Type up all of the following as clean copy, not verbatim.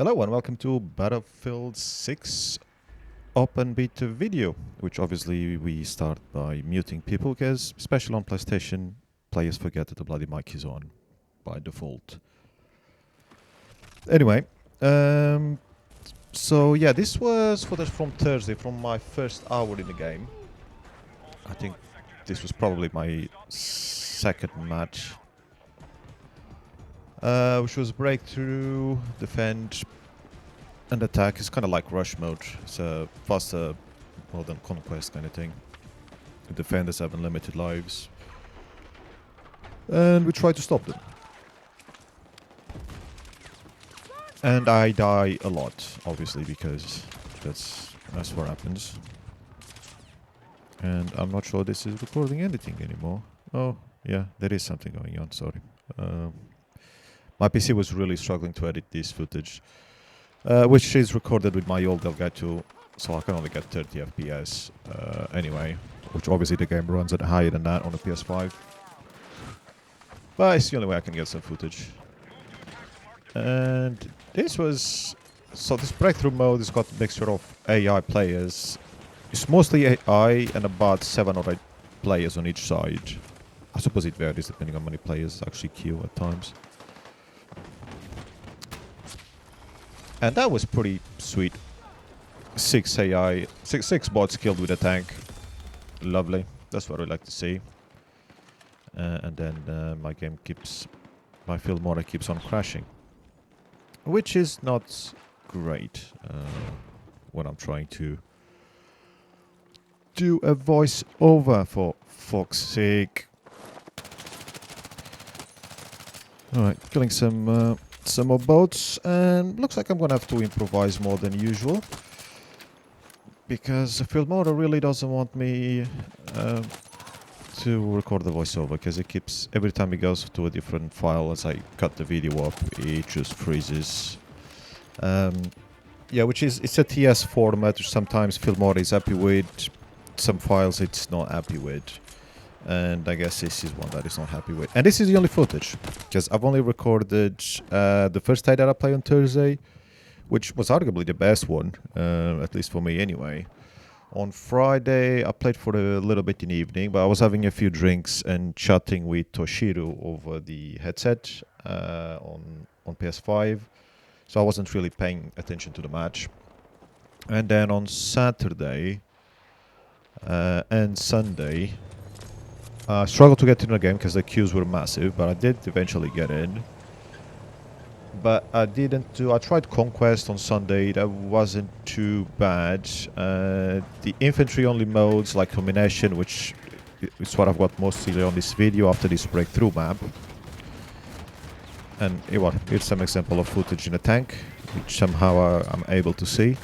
Hello and welcome to Battlefield 6 open beta video, which obviously we start by muting people because, especially on PlayStation, players forget that the bloody mic is on by default. Anyway, so yeah, this was footage from Thursday, from my first hour in the game. I think this was probably my second match. Which was breakthrough, defend, and attack. It's kind of like rush mode. It's a faster more than conquest kind of thing. The defenders have unlimited lives. And we try to stop them. And I die a lot, obviously, because that's what happens. And I'm not sure this is recording anything anymore. Oh, yeah, there is something going on, sorry. My PC was really struggling to edit this footage, which is recorded with my old Elgato, so I can only get 30 FPS anyway, which obviously the game runs at higher than that on the PS5. But it's the only way I can get some footage. And this was... So this breakthrough mode has got a mixture of AI players. It's mostly AI and about 7 or 8 players on each side. I suppose it varies depending on how many players actually queue at times. And that was pretty sweet. 6 AI, six bots killed with a tank. Lovely. That's what I like to see. And then my game keeps... My Filmora keeps on crashing. Which is not great when I'm trying to do a voice over, for fuck's sake. Alright, killing some more boats, and looks like I'm gonna have to improvise more than usual because Filmora really doesn't want me to record the voiceover, because it keeps, every time it goes to a different file as I cut the video up, it just freezes. Yeah, which is, it's a TS format which sometimes Filmora is happy with, some files it's not happy with. And I guess this is one that it's not happy with. And this is the only footage, because I've only recorded the first day that I played on Thursday, which was arguably the best one, at least for me anyway. On Friday, I played for a little bit in the evening, but I was having a few drinks and chatting with Toshiro over the headset on PS5, so I wasn't really paying attention to the match. And then on Saturday and Sunday, I struggled to get into the game because the queues were massive, but I did eventually get in. But I didn't do... I tried Conquest on Sunday, that wasn't too bad. The infantry-only modes, like Domination, which is what I've got mostly on this video after this breakthrough map. And here's some example of footage in a tank, which somehow I'm able to see.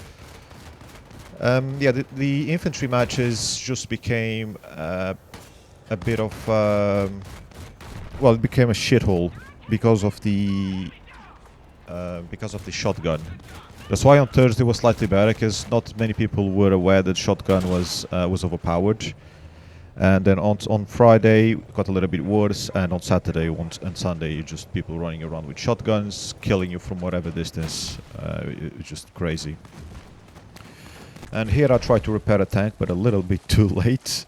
Yeah, the infantry matches just became a bit of... well, it became a shithole because of the shotgun. That's why on Thursday was slightly better, because not many people were aware that shotgun was overpowered. And then on Friday it got a little bit worse, and on Saturday and Sunday just people running around with shotguns, killing you from whatever distance. It's just crazy. And here I tried to repair a tank, but a little bit too late.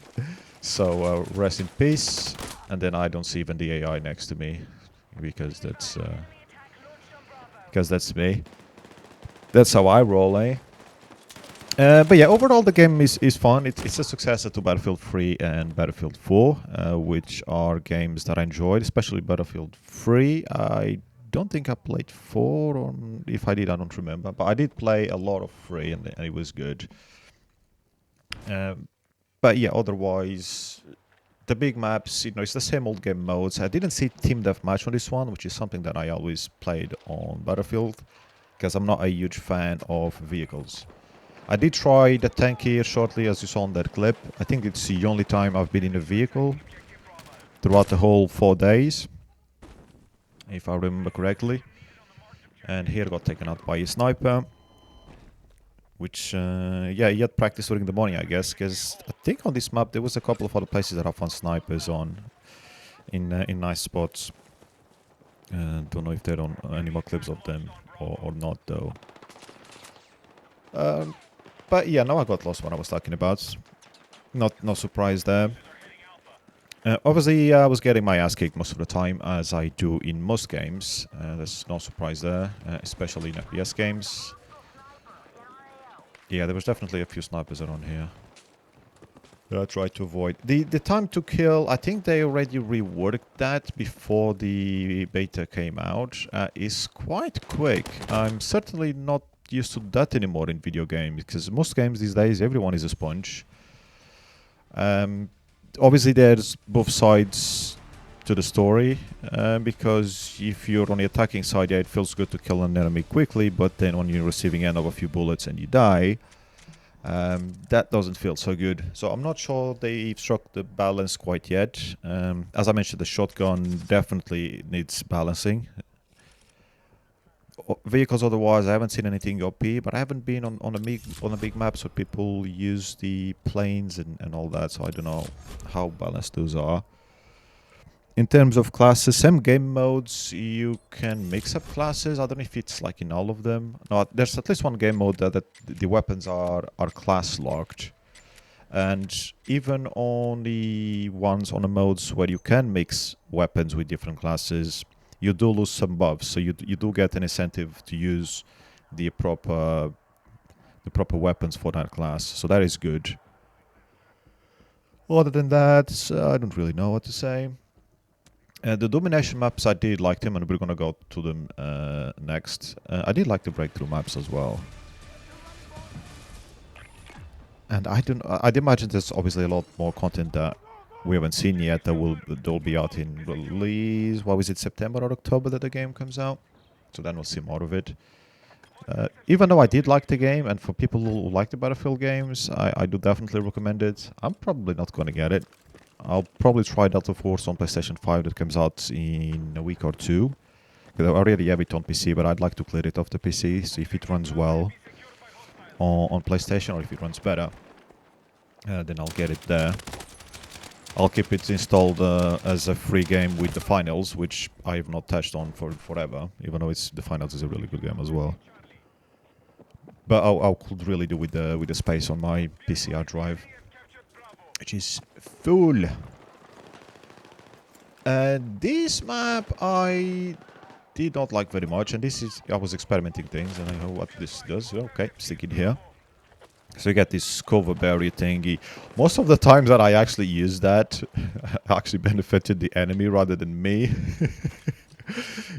So rest in peace. And then I don't see even the AI next to me, because that's me. That's how I roll, eh? But yeah, overall the game is fun. It's a successor to Battlefield 3 and Battlefield 4, which are games that I enjoyed, especially Battlefield 3. I don't think I played 4, or if I did, I don't remember. But I did play a lot of 3, and it was good. But yeah, otherwise, the big maps, it's the same old game modes. I didn't see Team Deathmatch on this one, which is something that I always played on Battlefield, because I'm not a huge fan of vehicles. I did try the tank here shortly, as you saw on that clip. I think it's the only time I've been in a vehicle throughout the whole 4 days, if I remember correctly. And here got taken out by a sniper, which, yeah, he had practice during the morning, I guess, because I think on this map there was a couple of other places that I found snipers on in nice spots. Don't know if there are any more clips of them or not though. But yeah, now I got lost what I was talking about. No surprise there. Obviously, I was getting my ass kicked most of the time, as I do in most games. There's no surprise there, especially in FPS games. Yeah, there was definitely a few snipers around here that I tried to avoid. The time to kill, I think they already reworked that before the beta came out, is quite quick. I'm certainly not used to that anymore in video games, because most games these days, everyone is a sponge. Obviously, there's both sides to the story, because if you're on the attacking side, yeah, it feels good to kill an enemy quickly, but then when you're receiving end of a few bullets and you die, that doesn't feel so good. So I'm not sure they've struck the balance quite yet. As I mentioned, the shotgun definitely needs balancing. Vehicles otherwise, I haven't seen anything OP, but I haven't been on a big map, so people use the planes and all that, so I don't know how balanced those are. In terms of classes, some game modes you can mix up classes. I don't know if it's like in all of them. No, there's at least one game mode that the weapons are class locked. And even on the ones on the modes where you can mix weapons with different classes, you do lose some buffs. So you do get an incentive to use the proper weapons for that class. So that is good. Other than that, I don't really know what to say. The domination maps, I did like them, and we're gonna go to them next. I did like the breakthrough maps as well. And I'd imagine there's obviously a lot more content that we haven't seen yet that'll be out in release. What was it, September or October that the game comes out? So then we'll see more of it. Even though I did like the game, and for people who like the Battlefield games, I do definitely recommend it. I'm probably not going to get it. I'll probably try Delta Force on PlayStation 5 that comes out in a week or two. Because I already have it on PC, but I'd like to clear it off the PC, see if it runs well on PlayStation, or if it runs better. Then I'll get it there. I'll keep it installed as a free game with the finals, which I have not touched on for forever, even though the finals is a really good game as well. But I could really do with the space on my PC hard drive, which is full. This map I did not like very much, and I was experimenting things, and I know what this does. Okay, stick it here. So you get this cover barrier thingy. Most of the times that I actually used that, actually benefited the enemy rather than me.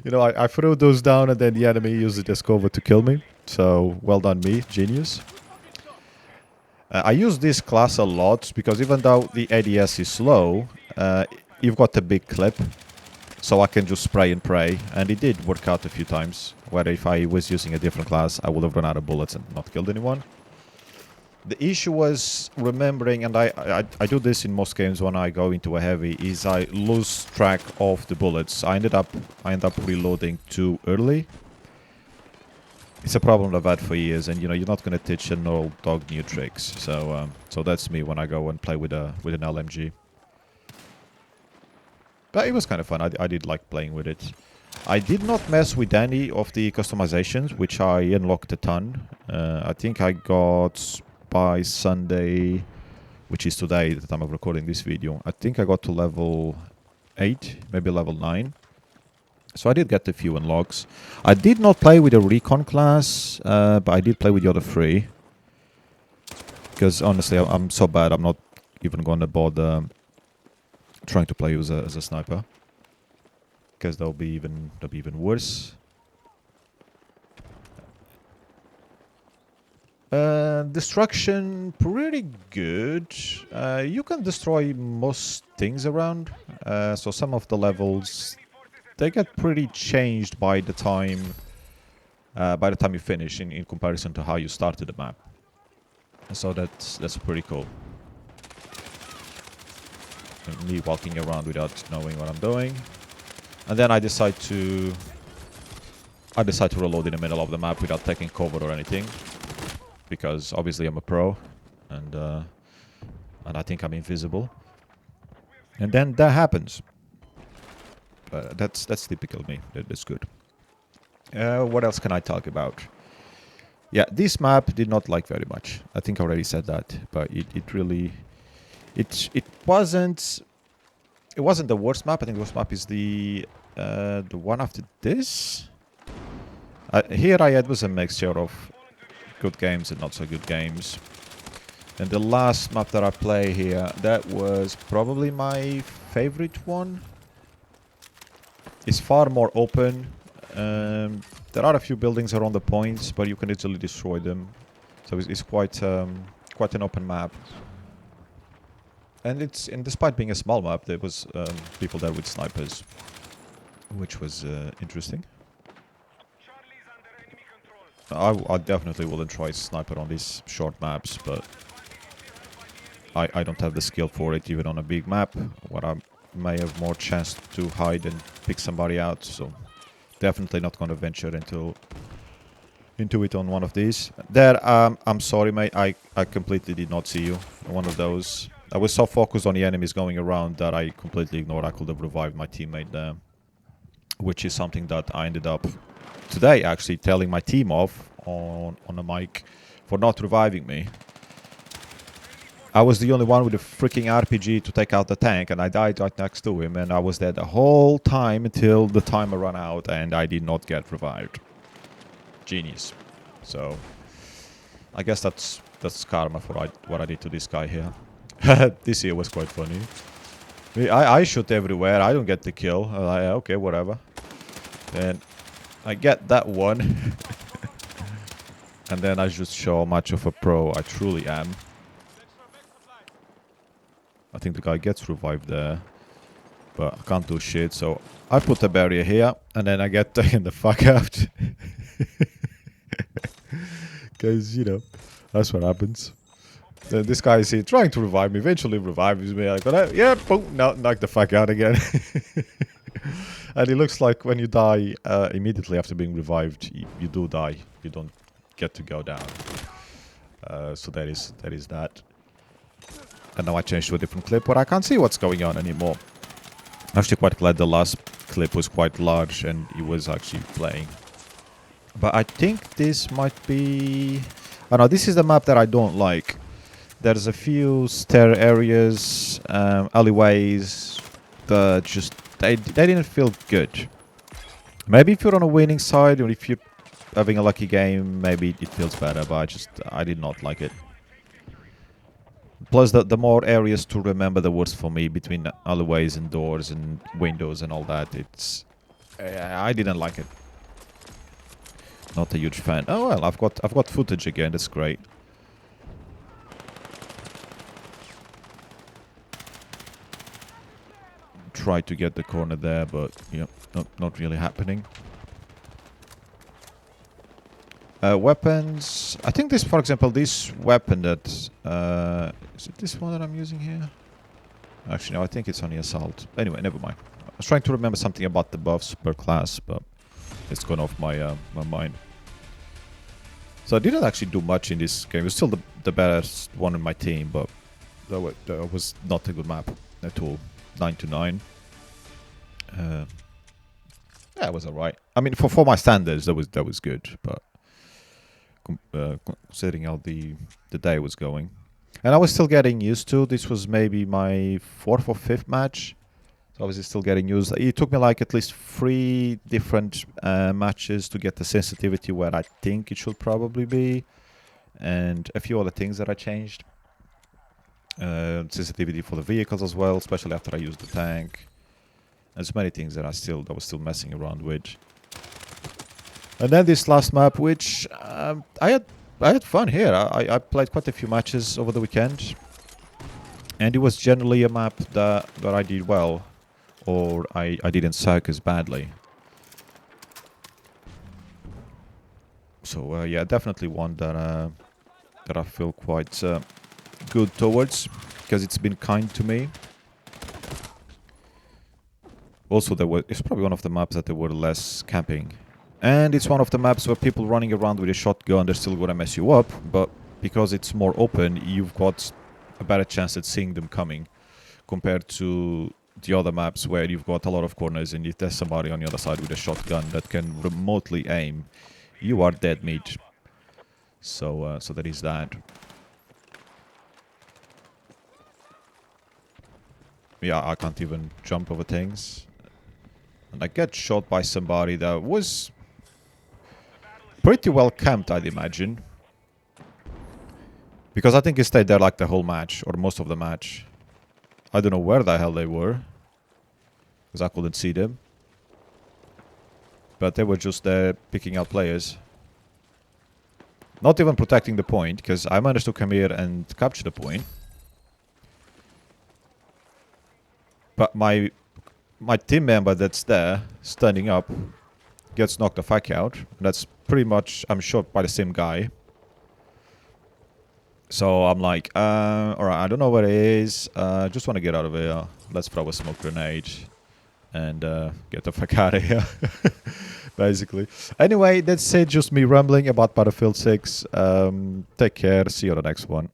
You know, I threw those down and then the enemy used it as cover to kill me. So, well done me, genius. I use this class a lot because even though the ADS is slow, you've got a big clip. So I can just spray and pray. And it did work out a few times. Where if I was using a different class, I would have run out of bullets and not killed anyone. The issue was remembering, and I do this in most games when I go into a heavy, is I lose track of the bullets. I end up reloading too early. It's a problem I've had for years, and you know you're not going to teach an old dog new tricks. So so that's me when I go and play with an LMG. But it was kind of fun. I did like playing with it. I did not mess with any of the customizations, which I unlocked a ton. I think I got by Sunday, which is today, the time of recording this video, I think I got to level 8, maybe level 9. So I did get a few unlocks. I did not play with the Recon class, but I did play with the other 3. Because honestly, I'm so bad, I'm not even going to bother trying to play as a sniper. Because they'll be even worse. Destruction, pretty good. You can destroy most things around. So some of the levels, they get pretty changed by the time you finish in comparison to how you started the map. So that's pretty cool. And me walking around without knowing what I'm doing. And then I decide to reload in the middle of the map without taking cover or anything. Because obviously I'm a pro, and I think I'm invisible. And then that happens. But that's typical me. That's good. What else can I talk about? Yeah, this map did not like very much. I think I already said that, but it really it wasn't the worst map. I think the worst map is the one after this. Here I had was a mixture of good games and not so good games. And the last map that I play here, that was probably my favorite one. It's far more open. There are a few buildings around the points, but you can easily destroy them. So it's quite an open map. And despite being a small map, there was people there with snipers, which was interesting. I definitely wouldn't try sniper on these short maps, but I don't have the skill for it even on a big map, where I may have more chance to hide and pick somebody out. So definitely not going to venture into it on one of these. There, I'm sorry, mate. I completely did not see you. One of those. I was so focused on the enemies going around that I completely ignored. I could have revived my teammate there, which is something that I ended up today actually telling my team off on a mic for not reviving me. I was the only one with a freaking RPG to take out the tank, and I died right next to him, and I was there the whole time until the timer ran out, and I did not get revived. Genius. So I guess that's karma for what I did to this guy here. This here was quite funny. I shoot everywhere. I don't get the kill. Okay, whatever. Then I get that one. And then I just show how much of a pro I truly am. I think the guy gets revived there. But I can't do shit, so I put a barrier here. And then I get taken the fuck out. Because, you know, that's what happens. This guy is here trying to revive me. Eventually revives me. I go, yeah, boom, no, knock the fuck out again. And it looks like when you die immediately after being revived, you do die. You don't get to go down. So that is that. And now I changed to a different clip where I can't see what's going on anymore. I'm actually quite glad the last clip was quite large and it was actually playing. But I think this might be... Oh no, this is the map that I don't like. There's a few stair areas, alleyways that just... They didn't feel good. Maybe if you're on a winning side or if you're having a lucky game, maybe it feels better, but I did not like it. Plus, the more areas to remember, the worse for me, between alleyways and doors and windows and all that. It's... I didn't like it. Not a huge fan. Oh well, I've got footage again, that's great. Tried to get the corner there, but yeah, not really happening. Weapons. I think this, for example, this weapon that... is it this one that I'm using here? Actually, no, I think it's on the assault. Anyway, never mind. I was trying to remember something about the buffs per class, but it's gone off my my mind. So I didn't actually do much in this game. It was still the best one in my team, but that was not a good map at all. 9 to 9. Yeah, it was alright. I mean, for my standards, that was good, but considering how the day was going, and I was still getting used to. This was maybe my 4th or 5th match, so I was still getting used. It took me like at least 3 different matches to get the sensitivity where I think it should probably be, and a few other things that I changed. Sensitivity for the vehicles as well, especially after I used the tank. And so many things that I was still messing around with. And then this last map, which I had fun here. I played quite a few matches over the weekend, and it was generally a map that I did well, or I didn't suck as badly. So yeah, definitely one that I feel quite good towards, because it's been kind to me. Also, it's probably one of the maps that there were less camping. And it's one of the maps where people running around with a shotgun, they're still gonna mess you up, but because it's more open, you've got a better chance at seeing them coming, compared to the other maps where you've got a lot of corners, and if there's somebody on the other side with a shotgun that can remotely aim, you are dead meat. So that is that. Yeah, I can't even jump over things. And I get shot by somebody that was pretty well camped, I'd imagine. Because I think he stayed there like the whole match, or most of the match. I don't know where the hell they were, because I couldn't see them. But they were just there picking out players. Not even protecting the point, because I managed to come here and capture the point. But my team member that's there, standing up, gets knocked the fuck out. That's pretty much, I'm shot by the same guy. So I'm like, alright, I don't know where it is. Just want to get out of here. Let's throw a smoke grenade and get the fuck out of here. Basically. Anyway, that's it. Just me rambling about Battlefield 6. Take care. See you on the next one.